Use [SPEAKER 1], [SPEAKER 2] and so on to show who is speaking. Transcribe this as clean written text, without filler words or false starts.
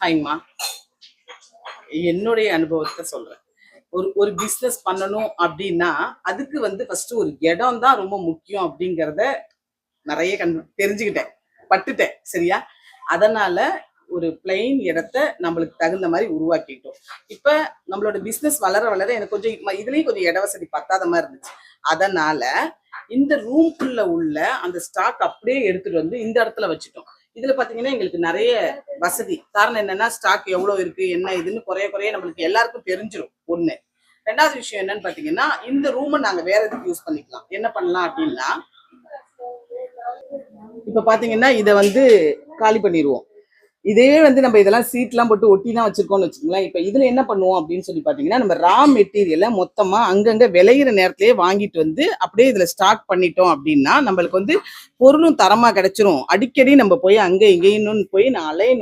[SPEAKER 1] ஹாய்மா, என்னுடைய அனுபவத்தை சொல்றேன். ஒரு ஒரு பிசினஸ் பண்ணணும் அப்படின்னா அதுக்கு வந்து ஃபர்ஸ்ட் ஒரு இடம் தான் ரொம்ப முக்கியம் அப்படிங்கிறத நிறைய தெரிஞ்சுக்கிட்டேன், பட்டுட்டேன். சரியா? அதனால ஒரு பிளைன் இடத்த நம்மளுக்கு தகுந்த மாதிரி உருவாக்கிட்டோம். இப்ப நம்மளோட பிசினஸ் வளர வளர எனக்கு கொஞ்சம் இதுலயும் கொஞ்சம் இட வசதி பத்தாத மாதிரி இருந்துச்சு. அதனால இந்த ரூம்குள்ள உள்ள அந்த ஸ்டாக் அப்படியே எடுத்துட்டு வந்து இந்த இடத்துல வச்சுட்டோம். இதுல பாத்தீங்கன்னா எங்களுக்கு நிறைய வசதி. காரணம் என்னன்னா ஸ்டாக் எவ்வளவு இருக்கு என்ன இதுன்னு குறைய குறைய நம்மளுக்கு எல்லாருக்கும் தெரிஞ்சிடும். ஒண்ணு. ரெண்டாவது விஷயம் என்னன்னு பாத்தீங்கன்னா இந்த ரூமை நாங்க வேற எதுக்கு யூஸ் பண்ணிக்கலாம். என்ன பண்ணலாம் அப்படின்னா இப்ப பாத்தீங்கன்னா இதை வந்து காலி பண்ணிடுவோம். இதே வந்து நம்ம இதெல்லாம் சீட்லாம் போட்டு ஒட்டி தான் வச்சிருக்கோம்னு வச்சுக்கோங்களேன். இப்போ இதுல என்ன பண்ணுவோம் அப்படின்னு சொல்லி பார்த்தீங்கன்னா நம்ம ரா மெட்டீரியலை மொத்தமா அங்கங்க விளையிற நேரத்திலேயே வாங்கிட்டு வந்து அப்படியே இதுல ஸ்டாக் பண்ணிட்டோம் அப்படின்னா நம்மளுக்கு வந்து பொருளும் தரமா கிடைச்சிரும். அடிக்கடி நம்ம போய் அங்க இங்கேயும் போய் நான் அலையணும்